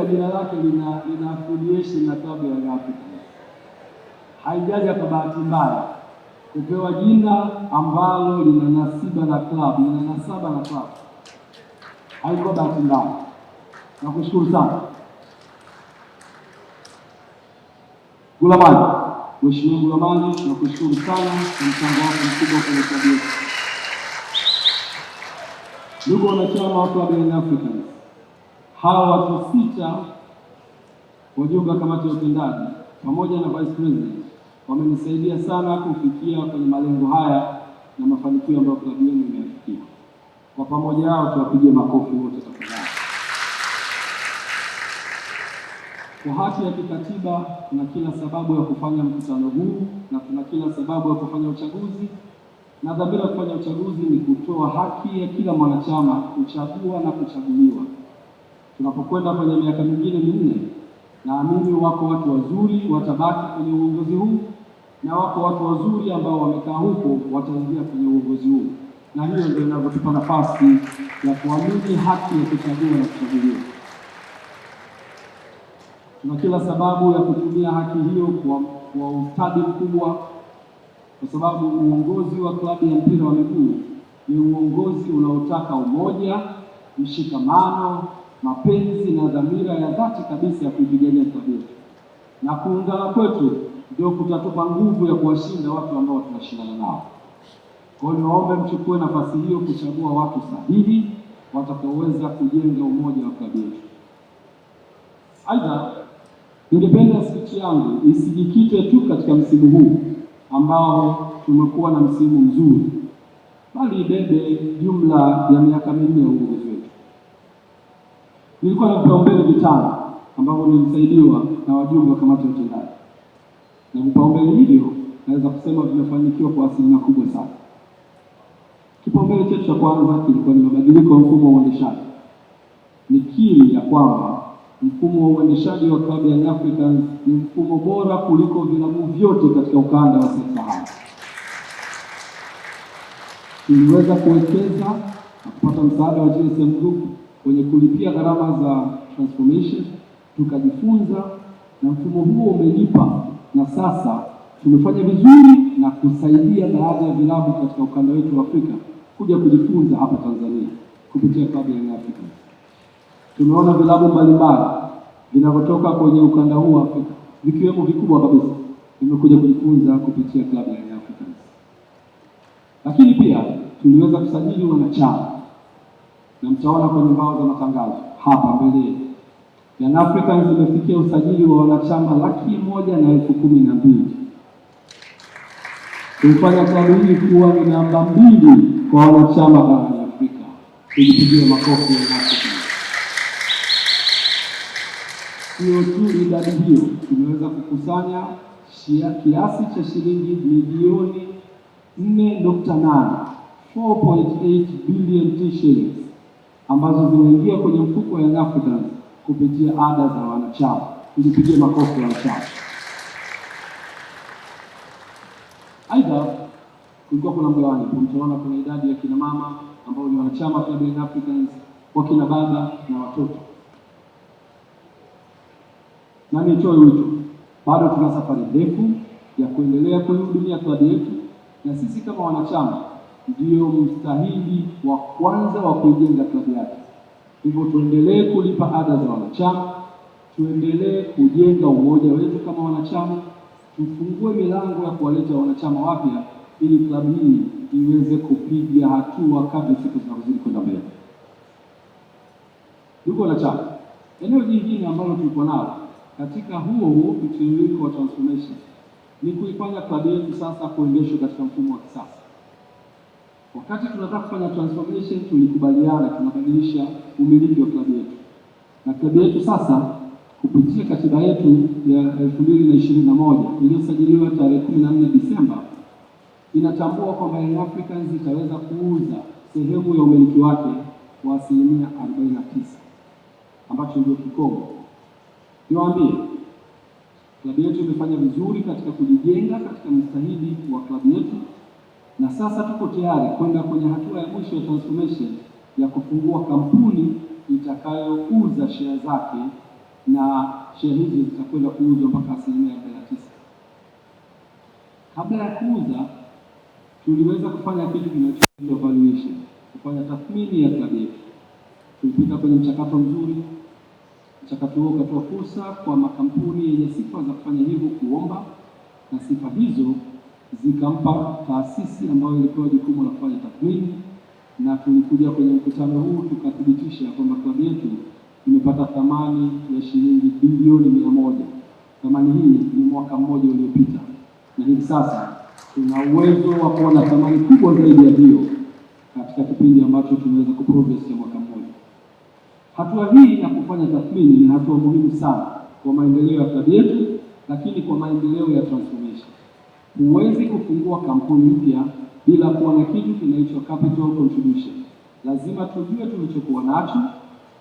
Jina lake lina affiliation na klabu ya Young Africans. Haijaja kwa bahati mbaya kupewa jina ambalo lina nasaba na klabu. Haikuwa bahati mbaya. Nakushukuru sana. Gulamani, Mheshimiwa Gulamani, nakushukuru sana kwa mchango wako mkubwa kwenye klabu yetu. Ndugu wanachama wa klabu ya Young Africans, hawa watu sita wajumbe wa kamati ya utendaji pamoja na vice president wamenisaidia sana kufikia kwenye malengo haya na mafanikio ambayo klabu yenu imefikia. Kwa pamoja hao tuwapigie makofi wote tafadhali. Kwa haki ya kikatiba tuna kila sababu ya kufanya mkutano huu na tuna kila sababu ya kufanya uchaguzi, na dhamira ya kufanya uchaguzi ni kutoa haki ya kila mwanachama kuchagua na kuchaguliwa. Tunapokwenda kwenye miaka mingine minne, naamini wako watu wazuri watabaki kwenye uongozi huu na wako watu wazuri ambao wamekaa huko wataingia kwenye uongozi huu, na hiyo ndio inavyotupa nafasi ya kuamini haki ya kuchagua na kuchaguliwa. Tuna kila sababu ya kutumia haki hiyo kwa ustadi mkubwa, kwa sababu uongozi wa klabu ya mpira wa miguu ni uongozi unaotaka umoja, mshikamano, mapenzi na dhamira ya dhati kabisa ya kuipigania klabu yetu. Na kuungana kwetu ndio kutatupa nguvu ya kuwashinda watu ambao tunashindana nao. Kwa hiyo niwaombe mchukue nafasi hiyo kuchagua watu sahihi watakaoweza kujenga umoja wa klabu yetu. Aidha, ningependa speech yangu isijikite tu katika msimu huu ambao tumekuwa na msimu mzuri, bali ibebe jumla ya miaka minne ya uongozi wetu. Nilikuwa na vipaumbele vitano ambavyo nilisaidiwa na wajumbe wa kamati ya utendaji, na vipaumbele hivyo naweza kusema vimefanikiwa kwa asilimia kubwa sana. Kipaumbele chetu cha kwanza kilikuwa ni mabadiliko ya mfumo wa uendeshaji. Nikiri ya kwamba mfumo wa uendeshaji wa klabu ya Young Africans ni mfumo bora kuliko vilabu vyote katika ukanda wa Sahara. Tuliweza kuwekeza na kupata msaada wa GSM Group kwenye kulipia gharama za transformation, tukajifunza na mfumo huo umelipa, na sasa tumefanya vizuri na kusaidia baadhi ya vilabu katika ukanda wetu wa Afrika kuja kujifunza hapa Tanzania kupitia klabu ya Young Africans. Tumeona vilabu mbalimbali vinavyotoka kwenye ukanda huu wa Afrika, vikiwemo vikubwa kabisa, vimekuja kujifunza kupitia klabu ya Young Africans. Lakini pia tuliweza kusajili wanachama, na mtaona kwenye mbao za matangazo hapa mbele, Young Africans imefikia usajili wa wanachama 110,012. Tulifanya klabu hii kuwa ni namba 2 kwa wanachama barani Afrika. Tujipigie makofi ya Young Africans. Hiyo tu idadi hiyo tumeweza kukusanya kiasi cha shilingi milioni 4.8, 4.8 billion shillings ambazo zimeingia kwenye mfuko wa Young Africans kupitia ada za wanachama. Tujipigie makofi ya wanachama. Aidha, kulikuwa kuna mgawanyiko. Mtaona kuna idadi ya kina mama ambao ni wanachama klabu ya Young Africans, wakina baba na watoto. Na nitoe wito, bado tuna safari ndefu ya kuendelea kuihudumia klabu yetu, na sisi kama wanachama ndio mstahili wa kwanza wa kuijenga klabu yake. Hivyo tuendelee kulipa ada za wanachama, tuendelee kujenga umoja wetu kama wanachama, tufungue milango ya kuwaleta wanachama wapya ili klabu hii iweze kupiga hatua kadri siku zinazozidi kwenda mbele. Ndugu wanachama, eneo jingine ambalo tulikuwa nalo katika huo mtiririko wa transformation ni kuifanya klabu yetu sasa kuendeshwa katika mfumo wa kisasa. Wakati tunataka kufanya transformation, tulikubaliana tunabadilisha umiliki wa klabu yetu. Na klabu yetu sasa kupitia katiba yetu ya 2021 iliyosajiliwa tarehe 14 Disemba inatambua kwamba Young Africans itaweza kuuza sehemu ya umiliki wake kwa asilimia 49, ambacho ndio kikomo. Niwaambie, klabu yetu imefanya vizuri katika kujijenga katika mstahili wa klabu yetu, na sasa tuko tayari kwenda kwenye hatua ya mwisho ya transformation ya kufungua kampuni itakayouza share zake na share hizi zitakwenda kuuzwa mpaka 49%. Kabla ya kuuza, tuliweza kufanya kitu kinachoitwa valuation, kufanya tathmini ya klabu yetu. Tulipita kwenye mchakato mzuri. Mchakato huo ukatoa fursa kwa makampuni yenye sifa za kufanya hivyo kuomba, na sifa hizo zikampa taasisi ambayo ilipewa jukumu la kufanya tathmini, na tulikuja kwenye mkutano huu tukathibitisha kwamba klabu yetu imepata thamani ya shilingi bilioni 100. Thamani hii ni mwaka mmoja uliopita, na hivi sasa tuna uwezo wa kuona thamani kubwa zaidi ya hiyo katika kipindi ambacho tumeweza kuprogress ya mwaka mmoja. Hatua hii ya kufanya tathmini ni hatua muhimu sana kwa maendeleo ya klabu yetu, lakini kwa maendeleo ya transformation. Huwezi kufungua kampuni mpya bila kuwa na kitu kinaitwa capital contribution. Lazima tujue tulichokuwa nacho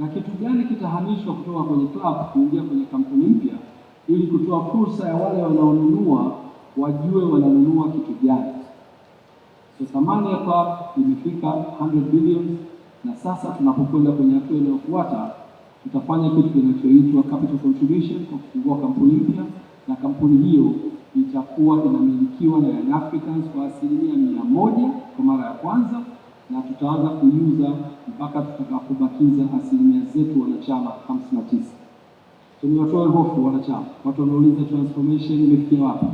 na kitu gani kitahamishwa kutoka kwenye club kuingia kwenye kampuni mpya, ili kutoa fursa ya wale wanaonunua wajue wananunua kitu gani. So thamani ya club imefika 100 billion, na sasa tunapokwenda kwenye hatua inayofuata tutafanya kitu kinachoitwa capital contribution kwa kufungua kampuni mpya, na kampuni hiyo itakuwa inamilikiwa na Young Africans kwa 100% kwa mara ya kwanza, na tutaanza kuiuza mpaka tutakapobakiza asilimia zetu wanachama 59. Tunawatoa hofu wanachama. Watu wanauliza transformation imefikia wapi?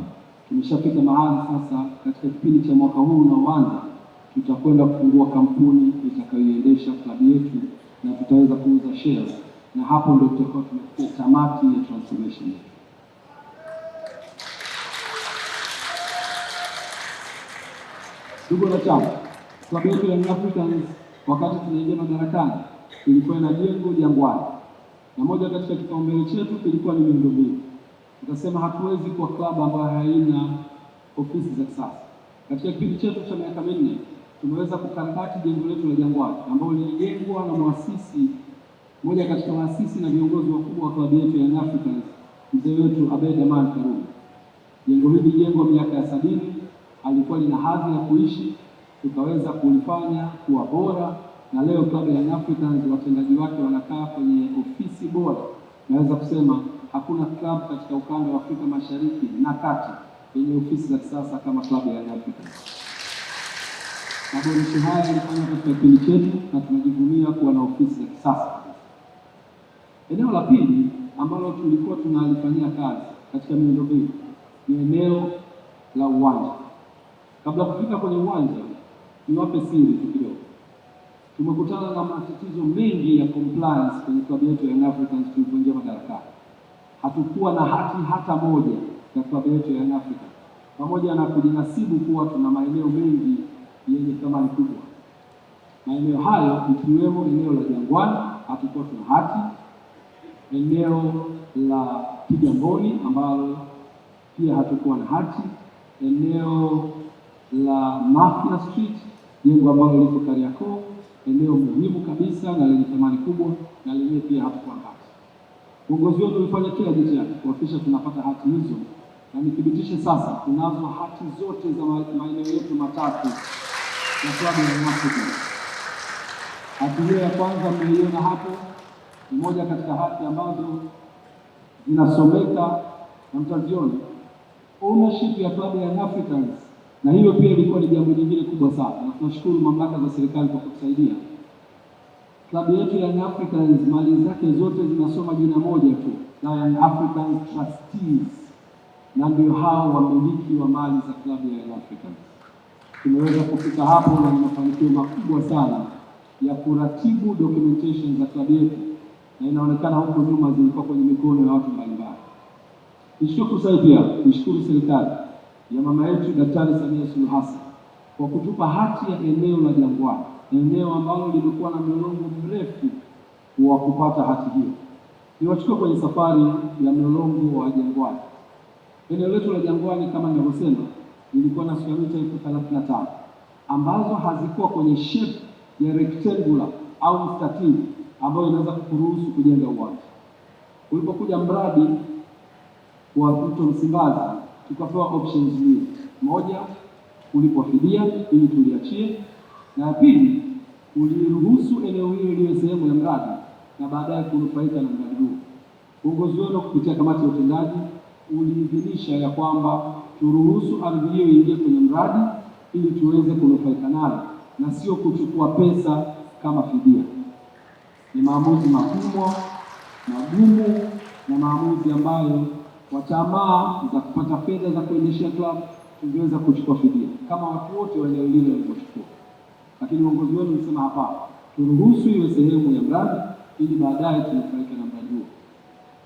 Tumeshafika mahali sasa. Katika kipindi cha mwaka huu unaoanza tutakwenda kufungua kampuni itakayoendesha klabu yetu na tutaweza kuuza shares, na hapo ndio tutakuwa tumefikia tamati ya transformation yetu. Ndugu wanachama, klabu yetu ya Young Africans wakati tunaingia madarakani ilikuwa na jengo Jangwani, na moja katika kipaumbele chetu kilikuwa ni miundombinu. Tukasema hatuwezi kuwa klabu ambayo haina ofisi za kisasa. Katika kipindi chetu cha miaka 4 tumeweza kukarabati jengo letu la Jangwani ambalo lilijengwa na muasisi, moja katika waasisi na viongozi wakubwa wa klabu yetu ya Young Africans, mzee wetu Abeid Amani Karume. Jengo hili lilijengwa miaka ya 70, alikuwa lina hadhi ya kuishi, tukaweza kulifanya kuwa bora, na leo klabu ya Young Africans watendaji wake wanakaa kwenye ofisi bora. Naweza kusema hakuna klabu katika ukanda wa Afrika Mashariki na Kati yenye ofisi za kisasa kama klabu ya Young Africans. Maboresho haya yalifanywa katika kipindi chetu na tunajivunia kuwa na ofisi za kisasa. Eneo la pili ambalo tulikuwa tunalifanyia kazi katika miundombinu ni eneo la uwanja. Kabla kufika kwenye uwanja, niwape siri tu kidogo. Tumekutana na matatizo mengi ya compliance kwenye klabu yetu ya Young Africans tulipoingia madarakani. Hatukuwa na hati hata moja ya klabu yetu ya Young Africans, pamoja na kujinasibu kuwa tuna maeneo mengi yenye thamani kubwa. Maeneo hayo ikiwemo eneo la Jangwani hatukuwa tuna hati, eneo la Kigamboni ambalo pia hatukuwa na hati, eneo la Mafia Street, jengo ambalo liko Kariakoo, eneo muhimu kabisa na lenye thamani kubwa, na lenyewe pia hatukuwa na hati. Uongozi wetu ulifanya kila jitihada kuhakikisha tunapata hati hizo, na nithibitishe sasa tunazo hati zote za maeneo yetu matatu ya klabu ya Young Africans. Hati hiyo ya kwanza mmeiona hapo ni moja katika hati ambazo zinasomeka na mtaziona ownership ya klabu ya Young Africans, na hiyo pia ilikuwa ni jambo jingine kubwa sana, na tunashukuru mamlaka za serikali kwa kutusaidia. Klabu yetu ya Young Africans mali zake zote zinasoma jina moja tu la Young Africans Trustees, na ndio hao wamiliki wa mali za klabu ya Young Africans. Tumeweza kufika hapo na ni mafanikio makubwa sana ya kuratibu documentation za klabu yetu, na inaonekana huko nyuma zilikuwa kwenye mikono ya watu mbalimbali. Nishukuru pia nishukuru serikali ya mama yetu Daktari Samia Suluhu Hassan kwa kutupa hati ya eneo la Jangwani, eneo ambalo limekuwa na mlolongo mrefu wa kupata hati hiyo. Niwachukue kwenye safari ya mlolongo wa Jangwani. Eneo letu la Jangwani kama nilivyosema lilikuwa na square mita 35 ambazo hazikuwa kwenye shape ya rectangular au mstatili ambayo inaweza kuruhusu kujenga uwanja. Ulipokuja mradi wa Mto Msimbazi tukapewa options mbili. Moja, kulipwa fidia ili tuliachie, na ya pili, uliruhusu eneo hilo liwe sehemu ya mradi na baadaye kunufaika na mradi huo. Uongozi wenu kupitia kamati ya utendaji uliidhinisha ya kwamba turuhusu ardhi hiyo iingie kwenye mradi ili tuweze kunufaika nayo na sio kuchukua pesa kama fidia. Ni maamuzi makubwa, magumu na maamuzi ambayo kwa tamaa za kupata fedha za kuendeshea klabu tungeweza kuchukua fidia kama watu wote wa eneo lile walivyochukua, lakini uongozi wenu ulisema hapana, turuhusu iwe sehemu ya mradi ili baadaye tunufaike na mradi huo.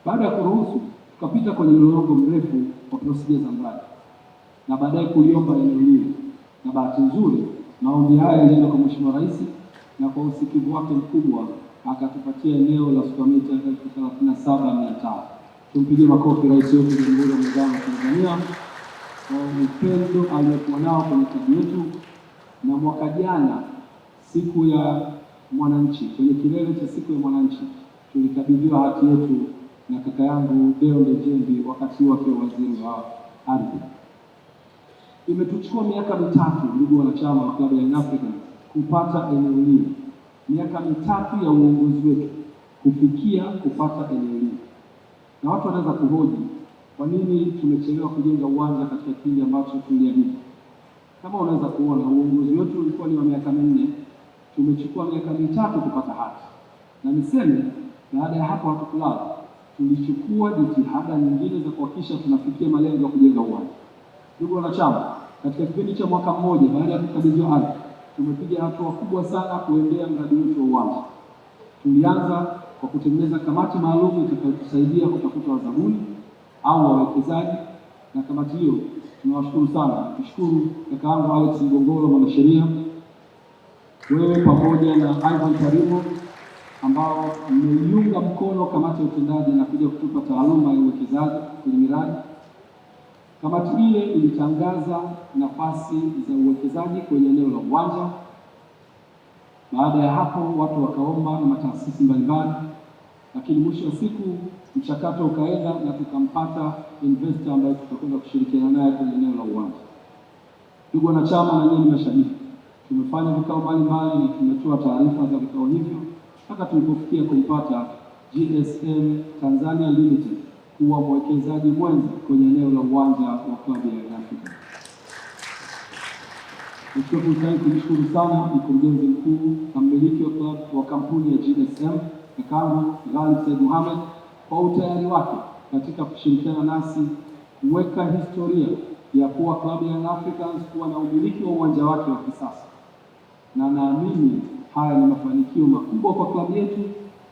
Baada ya kuruhusu, tukapita kwenye mlolongo mrefu wa prosija za mradi na baadaye kuliomba eneo lile, na bahati nzuri maombi haya yalienda kwa Mheshimiwa Rais na kwa usikivu wake mkubwa akatupatia eneo la square mita 37,500. Tumpigie makofi Rais wetu wa Jamhuri ya Muungano wa Tanzania kwa upendo aliyokuwa nao kwenye klabu yetu. Na mwaka jana siku ya mwananchi, kwenye kilele cha siku ya mwananchi, tulikabidhiwa hati yetu na kaka yangu Deo Ndejembi wakati huo akiwa waziri wa ardhi. Imetuchukua miaka mitatu, ndugu wanachama wa klabu ya Young Africans, kupata eneo hili. Miaka mitatu ya uongozi wetu kufikia kupata eneo hili. Na watu wanaweza kuhoji kwa nini tumechelewa kujenga uwanja katika kipindi ambacho tuliahidi. Kama unaweza kuona uongozi wetu ulikuwa ni wa miaka 4, tumechukua miaka mitatu kupata hati. Na niseme baada ya hapo hatukulala, tulichukua jitihada nyingine za kuhakikisha tunafikia malengo ya kujenga uwanja. Ndugu wanachama, katika kipindi cha mwaka mmoja baada ya kukabidhiwa ardhi, tumepiga hatua kubwa sana kuendea mradi wetu wa uwanja. Tulianza kwa kutengeneza kamati maalum itakayotusaidia kutafuta wazabuni au wawekezaji, na kamati hiyo tunawashukuru sana. Tushukuru kaka yangu Alex Ngongolo, mwanasheria, wewe pamoja na Ivan Tarimo ambao mmeiunga mkono kamati ya utendaji na kuja kutupa taaluma ya uwekezaji kwenye miradi. Kamati ile ilitangaza nafasi za uwekezaji kwenye eneo la uwanja. Baada ya hapo watu wakaomba na mataasisi mbalimbali, lakini mwisho wa siku mchakato ukaenda na tukampata investor ambaye tutakwenda kushirikiana naye kwenye eneo la uwanja. Ndugu wanachama, na nyinyi mashabiki, tumefanya vikao mbalimbali na tumetoa taarifa za vikao hivyo mpaka tulipofikia kumpata GSM Tanzania Limited kuwa mwekezaji mwenza kwenye eneo la uwanja wa klabu ya Young Africans. Nichukue fursa hii kumshukuru sana mkurugenzi mkuu na mmiliki wa klabu wa kampuni ya GSM kakangu Ghalib Said Mohamed kwa utayari wake katika kushirikiana nasi kuweka historia ya kuwa klabu ya Young Africans kuwa na umiliki wa uwanja wake wa kisasa. Na naamini haya ni mafanikio makubwa kwa klabu yetu,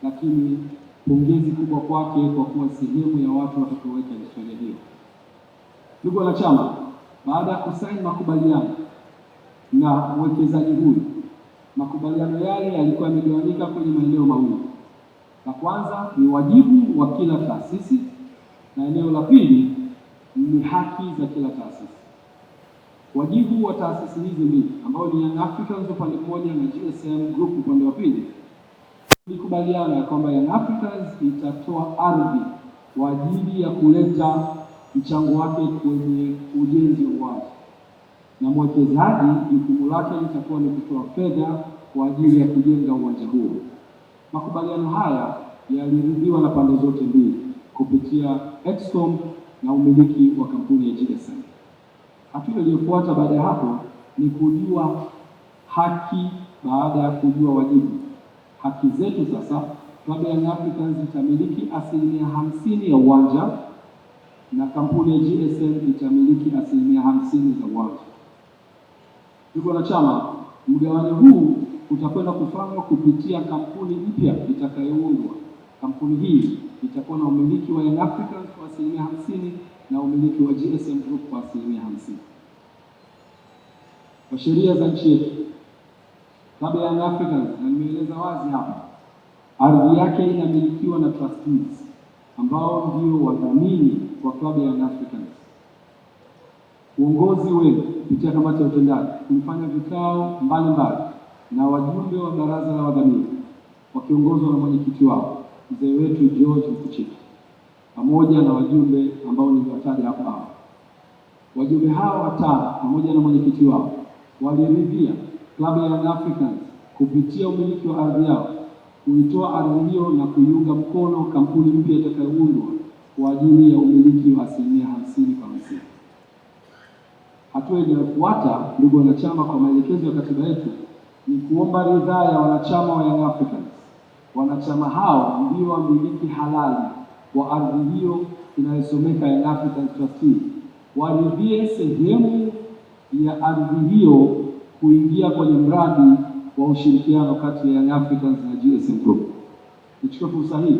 lakini pongezi kubwa kwake kwa kuwa sehemu ya watu watakaoweka historia hiyo. Ndugu wanachama, baada ya kusaini makubaliano na mwekezaji huyu, makubaliano yale yalikuwa yamegawanyika kwenye maeneo mawili. La kwanza ni wajibu wa kila taasisi na eneo la pili ni haki za kila taasisi. Wajibu wa taasisi hizi mbili ambao ni Young Africans upande mmoja na GSM Group upande wa pili, tulikubaliana ya kwamba Young Africans itatoa ardhi kwa ajili ya kuleta mchango wake kwenye ujenzi wa uwanja, na mwekezaji jukumu lake litakuwa ni kutoa fedha kwa ajili ya kujenga uwanja huo. Makubaliano haya yaliridhiwa na pande zote mbili kupitia Excom na umiliki wa kampuni ya GSM. Hatua iliyofuata baada ya hapo ni kujua haki baada ya kujua wajibu. Haki zetu sasa, klabu ya Young Africans itamiliki 50% ya uwanja na kampuni ya GSM itamiliki 50% za uwanja. Ndugu wanachama, mgawanyo huu utakwenda kufanywa kupitia kampuni mpya itakayoundwa. Kampuni hii itakuwa na umiliki wa Young Africans kwa 50% na umiliki wa GSM Group kwa 50%. Kwa sheria za nchi yetu, klabu ya Young Africans, na nimeeleza wazi hapa, ardhi yake inamilikiwa na trustees ambao ndio wadhamini wa klabu ya Young Africans. Uongozi wetu kupitia kamati ya utendaji tulifanya vikao mbalimbali na wajumbe wa baraza la wadhamini wakiongozwa na mwenyekiti wao mzee wetu George Mkuchika pamoja na wajumbe ambao niliwataja hapo hapo. Wajumbe hao watano pamoja na mwenyekiti wao waliridhia klabu ya Young Africans kupitia umiliki wa ardhi yao kuitoa ardhi hiyo na kuiunga mkono kampuni mpya itakayoundwa kwa ajili ya umiliki wa 50/50. Hatua inayofuata, ndugu wanachama, kwa maelekezo ya katiba yetu, ni kuomba ridhaa ya wanachama wa Young Africans. Wanachama hao ndio wamiliki halali wa ardhi hiyo inayosomeka Young Africans Trustee, waridhie sehemu ya ardhi hiyo kuingia kwenye mradi wa ushirikiano kati ya Young Africans na GSM Group. Nichukue fursa hii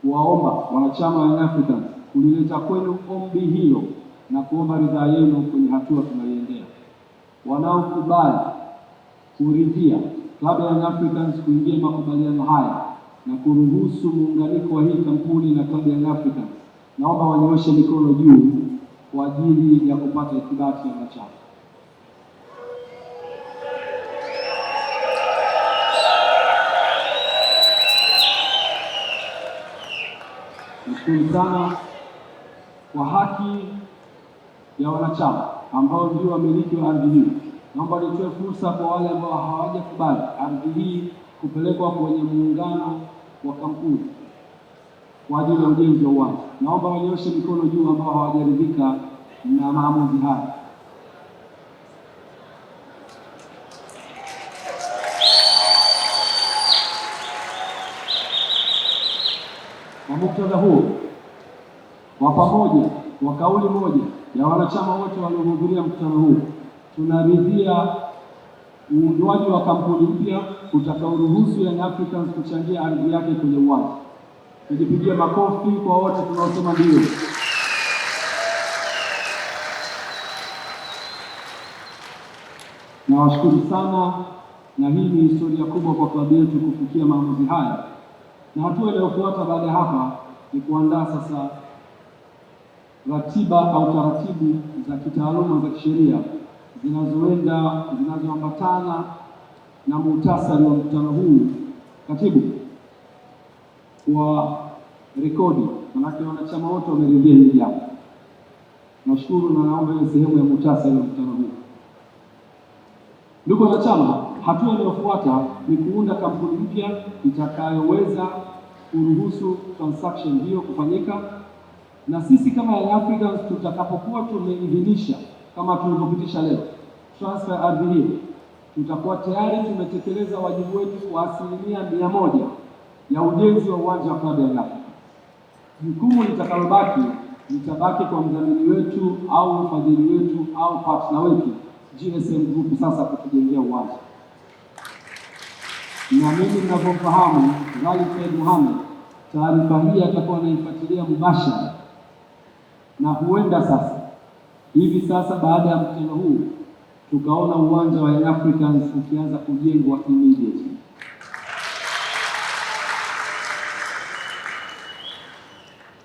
kuwaomba wanachama wa Young Africans kulileta kwenu ombi hilo na kuomba ridhaa yenu kwenye hatua tunaiendea. Wanaokubali kuridhia klabu ya Young Africans kuingia makubaliano haya na kuruhusu muunganiko wa hii kampuni na klabu ya Young Africans, naomba wanyooshe mikono juu kwa ajili ya kupata ithibati ya wanachama. Nashukuru sana. Kwa haki ya wanachama ambao ndio wamiliki wa ardhi hii, naomba nitoe fursa kwa wale ambao hawajakubali ardhi hii kupelekwa kwenye muungano wa kampuni kwa ajili ya ujenzi wa uwanja. Naomba wanyoshe mikono juu ambao hawajaridhika na maamuzi haya. Kwa muktadha huo wa pamoja, wa kauli moja ya wanachama wote waliohudhuria mkutano huu, tunaridhia uundwaji wa kampuni mpya utakaoruhusu Young Africans kuchangia ardhi yake kwenye uwanja. Tujipigie makofi kwa wote tunaosema ndio. Nawashukuru sana, na hii ni historia kubwa kwa klabu yetu kufikia maamuzi haya, na hatua inayofuata baada ya hapa ni kuandaa sasa ratiba au taratibu za kitaaluma za kisheria zinazoambatana na muhtasari wa mkutano huu. Katibu wa rekodi, manake wanachama wote wameridhia hili jambo. Nashukuru na naomba iwe sehemu ya muhtasari wa mkutano huu. Ndugu wanachama, hatua inayofuata ni kuunda kampuni mpya itakayoweza kuruhusu transaction hiyo kufanyika, na sisi kama Young Africans tutakapokuwa tumeidhinisha kama tulivyopitisha leo transfer ya ardhi hiyo, tutakuwa tayari tumetekeleza wajibu wetu kwa 100% ya ujenzi wa uwanja wa klabu ya Young Africans. Jukumu litakalo litabaki kwa mdhamini wetu au mfadhili wetu au partner wetu GSM Group sasa kutujengea uwanja. Na mimi ninavyofahamu, Ghalib Said Mohamed taarifa hii atakuwa anaifuatilia mubashara, na huenda sasa hivi sasa baada ya mkutano huu tukaona uwanja wa Young Africans ukianza kujengwa immediately.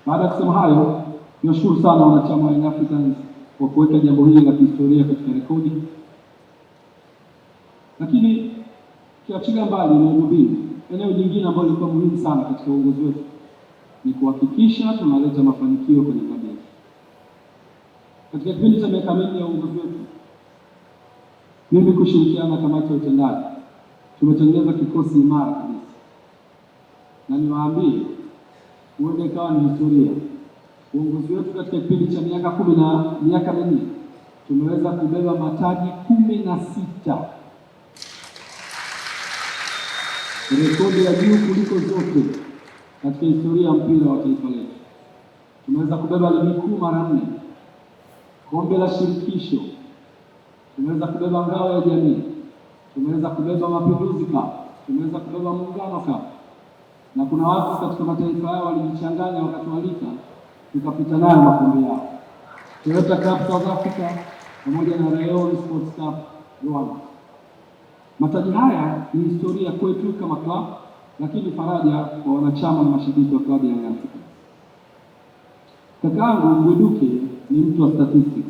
Baada ya kusema hayo, nashukuru sana wanachama wa Young Africans kwa kuweka jambo hili la kihistoria katika rekodi. Lakini kiachilia mbali na udhibiti, eneo jingine ambalo lilikuwa muhimu sana katika uongozi wetu ni kuhakikisha tunaleta mafanikio kwenye klabu yetu. Katika kipindi cha miaka minne ya uongozi wetu, mimi kushirikiana na kamati ya utendaji tumetengeneza kikosi imara kabisa, na niwaambie huenda ikawa ni historia. Uongozi wetu katika kipindi cha miaka minne tumeweza kubeba mataji 16, rekodi ya juu kuliko zote katika historia ya mpira wa taifa letu. Tumeweza kubeba ligi kuu mara 4, kombe la shirikisho, tumeweza kubeba ngao ya jamii, tumeweza kubeba Mapinduzi Cup, tumeweza kubeba Muungano Cup, na kuna watu katika mataifa yao walijichanganya wakatualika tukapita nayo makombe yao. Toyota Cup South Africa pamoja na Rayon Sports Cup Rwanda. Mataji haya ni historia kwetu kama club, lakini faraja kwa wanachama na mashabiki wa klabu ya Young Africans. Kakaangu Mwiduke ni mtu wa statistics,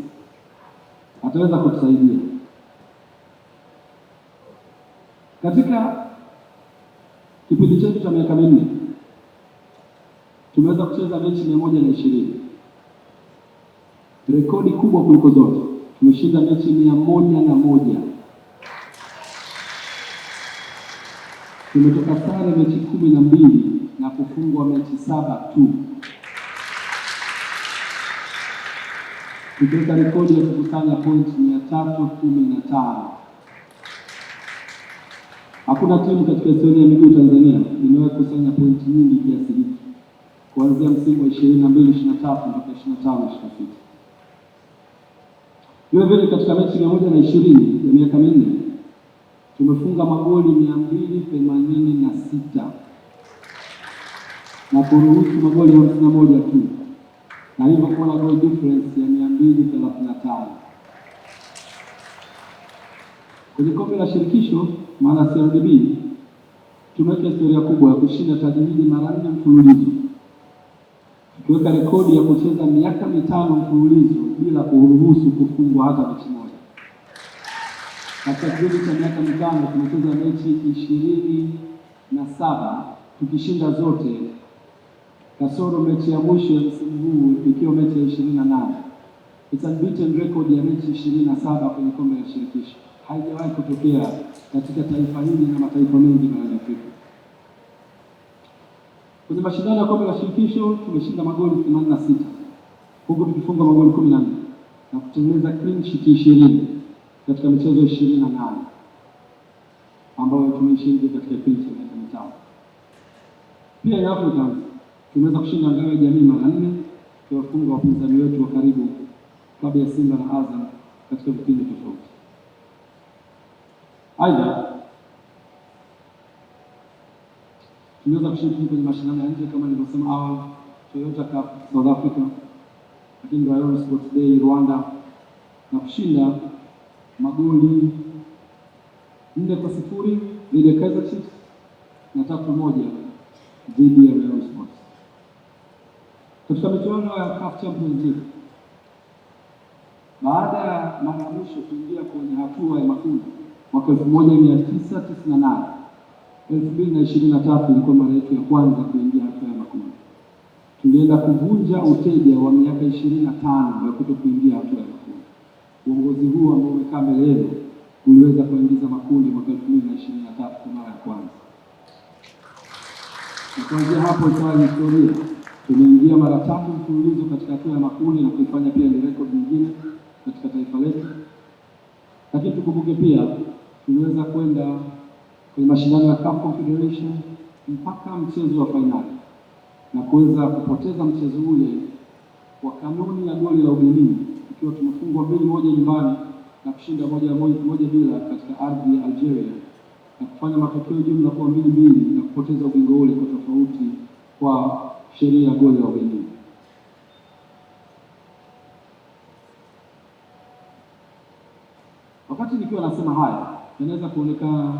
ataweza kutusaidia. Katika kipindi chetu cha miaka minne tumeweza kucheza mechi 120, rekodi kubwa kuliko zote. Tumeshinda mechi 101. Tumetoka sare mechi 12 na kufungwa mechi 7 tu. Tukiweka rekodi ya kukusanya pointi 315. Hakuna timu katika historia ya miguu Tanzania imewahi kukusanya pointi nyingi kiasi hiki kuanzia msimu wa 22-23 mpaka 25-26. Vile katika mechi 120 ya miaka minne tumefunga magoli 286 na kuruhusu magoli 51 tu, na hivyo kuwa na goal difference ya 235. Kwenye kombe la shirikisho maana CRDB tumeweka historia kubwa ya kushinda taji hili mara 4 mfululizo, tukiweka rekodi ya kucheza miaka 5 mfululizo bila kuruhusu kufungwa hata mechi moja. Katika kipindi cha miaka 5 tumecheza mechi 27 tukishinda zote kasoro mechi ya mwisho ya msimu huu ikiwa mechi ya 28. It's unbeaten record ya mechi 27 kwenye kombe la shirikisho. Haijawahi kutokea katika taifa hili na mataifa mengi barani Afrika. Kwenye mashindano ya kombe la shirikisho tumeshinda magoli 86 huku tukifunga magoli 14 na kutengeneza clean sheet 20 katika michezo 28 ambayo tumeshiriki katika kipindi cha miaka 5. Pia ya Africans tumeweza kushinda ngao ya jamii mara 4 tukiwafunga wapinzani wetu wa karibu klabu ya Simba na Azam katika vipindi tofauti. Aidha, tumeweza kushiriki kwenye mashindano ya nje kama nilivyosema awali, Toyota Cup South Africa, lakini Royal Sports Day Rwanda, na kushinda magoli 4-0 dhidi ya Kaizer Chiefs na 3-1 dhidi ya Royal Sports. Katika michuano ya CAF Champions League, baada ya mara ya mwisho kuingia kwenye hatua ya makundi mwaka 1998, 2023 ilikuwa mara yetu ya kwanza kuingia hatua ya makundi. Tulienda kuvunja uteja wa miaka 25 ya kuto kuingia hatua ya makundi. Uongozi huu ambao umekaa mbele yenu uliweza kuingiza makundi mwaka 2023 kwa mara ya kwanza. Na kuanzia hapo ikawa historia. Tumeingia mara 3 mfululizo katika hatua ya makundi na kuifanya pia ni record nyingine katika taifa letu. Lakini tukumbuke pia tuliweza kwenda kwenye mashindano ya CAF Confederation mpaka mchezo wa fainali na kuweza kupoteza mchezo ule kwa kanuni ya goli la ugenini, ikiwa tumefungwa 2-1 nyumbani na kushinda 1-1 bila katika ardhi ya Algeria, na kufanya matokeo jumla kwa 2-2 na kupoteza ubingwa ule kwa tofauti kwa sheria ya goli la ugenini. Wakati nikiwa nasema haya, yanaweza kuonekana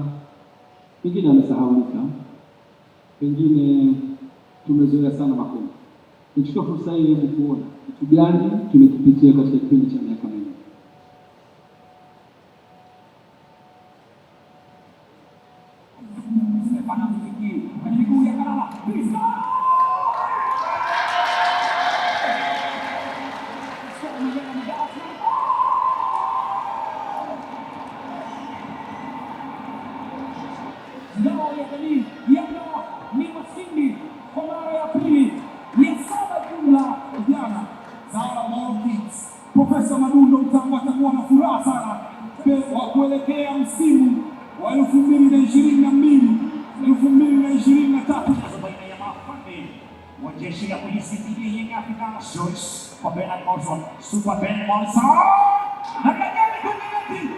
pengine amesahaulika, pengine tumezoea sana makombe. Nichukue fursa hii ili kuona kitu gani tumekipitia katika kipindi cha miaka mingi. Ngao ya jamii Yanga ni mashindi kwa mara ya pili ya 7 jumla jana. Zara Morkins, Profesa Madundo Mtambo atakuwa na furaha sana wa kuelekea msimu wa 2022-2023 baina ya mafande wa jeshi la polisi dhidi ya Young Africans. Joyce kwa Bernard Morrison, Super Ben Morrison na kagani kumiliki.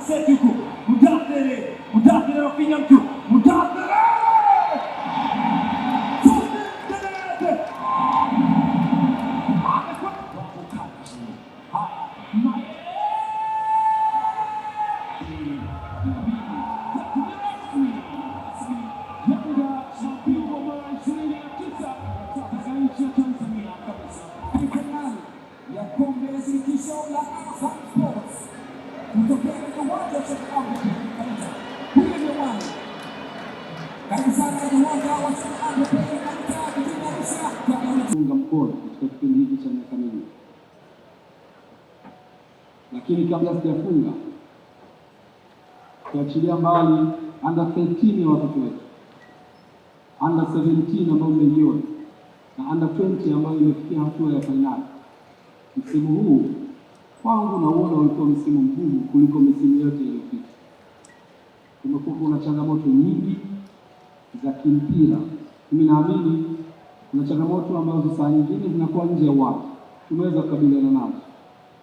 Setiku, Mudakere wakinya mtu, Mudakere! bora katika kipindi hiki cha miaka mingi. Lakini kabla sijafunga, tuachilia mbali under 13 ya watoto wetu, under 17 ambayo mmeiona na under 20 ambayo imefikia hatua ya fainali. Msimu huu kwangu nauona ulikuwa msimu mgumu kuliko misimu yote iliyopita. Kumekuwa kuna changamoto nyingi za kimpira. Mimi naamini kuna changamoto ambazo saa nyingine zinakuwa nje ya uwanja, tumeweza kukabiliana nazo,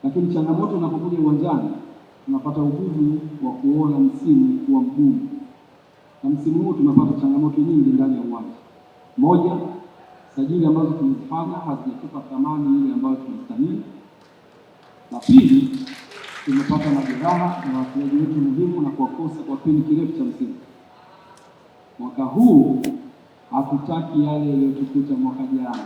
lakini changamoto inapokuja uwanjani tunapata ugumu wa kuona msimu kuwa mgumu, na msimu huu tumepata changamoto nyingi ndani ya uwanja. Moja, sajili ambazo tumezifanya hazijatupa thamani ile ambayo tunastahili. La pili, tumepata majeraha na wachezaji wetu muhimu na kuwakosa kwa kipindi kirefu cha msimu. Mwaka huu hatutaki yale yaliyotukuta mwaka jana.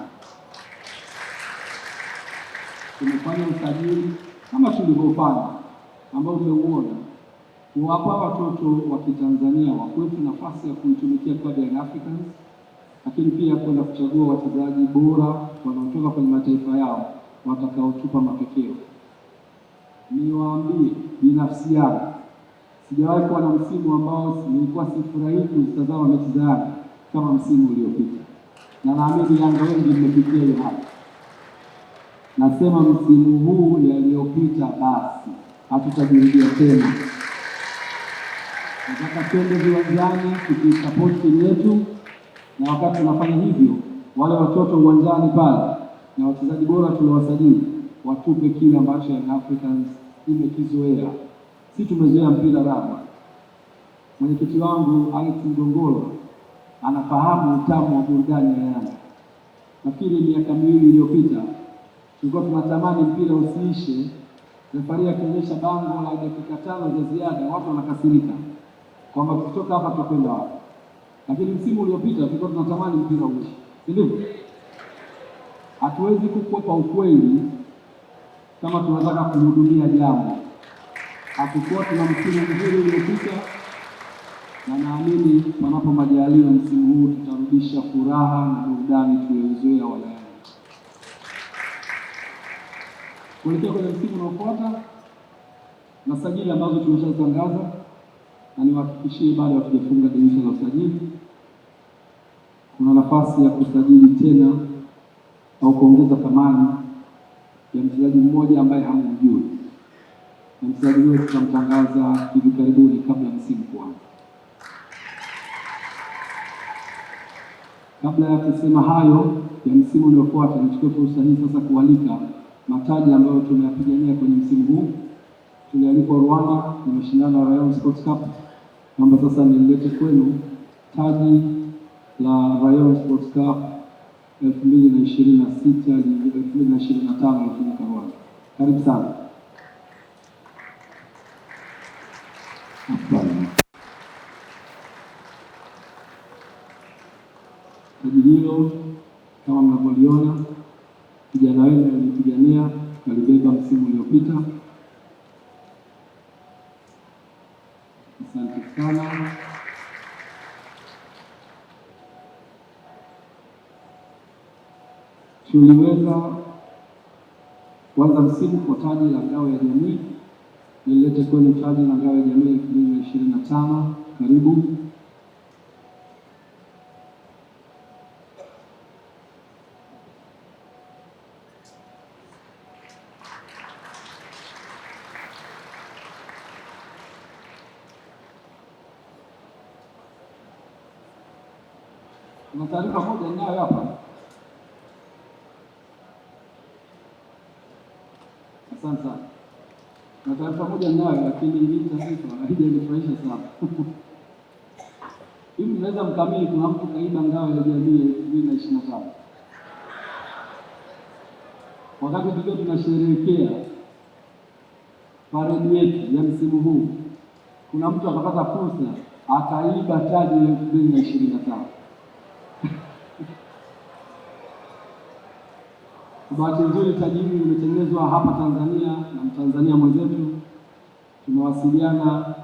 Tumefanya usajili kama tulivyofanya ambao umeuona, kuwapa watoto wa Kitanzania wa kwetu nafasi ya kuitumikia klabu ya Africans, lakini pia kwenda kuchagua wachezaji bora wanaotoka kwenye mataifa yao watakaotupa matokeo. Niwaambie binafsi yangu, sijawahi kuwa na msimu ambao nilikuwa sifurahii kuzitazama mechi za Yanga kama msimu uliopita, na naamini Yanga wengi mmepitia hiyo hali. Nasema msimu huu yaliyopita basi hatutajirudia tena. Nataka twende viwanjani tukisupport timu yetu, na wakati tunafanya hivyo, wale watoto uwanjani pale na wachezaji bora tuliowasajili watupe kile ambacho Young Africans imekizoea. Si tumezoea mpira raba. Mwenyekiti wangu Alex Ndongolo anafahamu utamu wa burudani ya Yanga. Nafikiri miaka miwili iliyopita tulikuwa tunatamani mpira usiishe, refari akionyesha bango la dakika 5 za ziada, watu wanakasirika kwamba tukitoka hapa tutakwenda wapi. Lakini msimu uliopita tulikuwa tunatamani mpira uishe. Ndio hatuwezi kukwepa ukweli kama tunataka kuhudumia jambo. Hatukuwa tuna msimu mzuri uliopita, na naamini panapo majaliwa msimu huu tutarudisha furaha na burudani tuliyozoea wala. Kuelekea kwenye msimu unaofuata na sajili ambazo tumeshatangaza, na niwahakikishie bado hatujafunga dirisha la usajili. Kuna nafasi ya kusajili tena au kuongeza thamani ya mchezaji mmoja ambaye hamjui, na mchezaji huyo tutamtangaza hivi karibuni kabla msimu kuanza. Kabla ya kusema hayo ya msimu unaofuata, nichukue fursa hii sasa kualika mataji ambayo tumeyapigania kwenye msimu huu. Tulialikwa Rwanda na mashindano ya Rayon Sports Cup. Naomba sasa nilete kwenu taji la Rayon Sports Cup 2026 2025 ilifanyika Rwanda. Karibu sana. Taji hilo kama mnavyoliona, kijana wenu alipigania, kalibeba msimu uliopita. Asante sana. Tuliweza kuanza msimu kwa taji la ngao ya jamii. Nililete kwenye taji la ngao ya jamii 2025. Karibu. Kuna taarifa moja ninayo hapa. Asante sana. Kuna taarifa moja ninayo, lakini hii taarifa haijanifurahisha sana. Hivi mnaweza mkamili kuna mtu kaiba ngao ya jamii 2025. Wakati tulikuwa tunasherehekea paredi yetu ya msimu huu, kuna mtu akapata fursa akaiba taji ya 2025. Kwa bahati nzuri taji hili limetengenezwa hapa Tanzania na Mtanzania mwenzetu. Tumewasiliana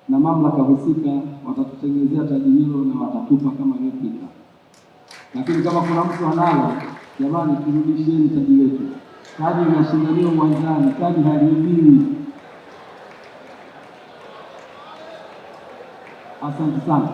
na mamlaka husika, watatutengenezea taji hilo na watatupa kama replica. Lakini kama kuna mtu analo, Jamani, turudisheni taji letu. Taji linashindaniwa uwanjani, taji haliibiwi. Asante sana.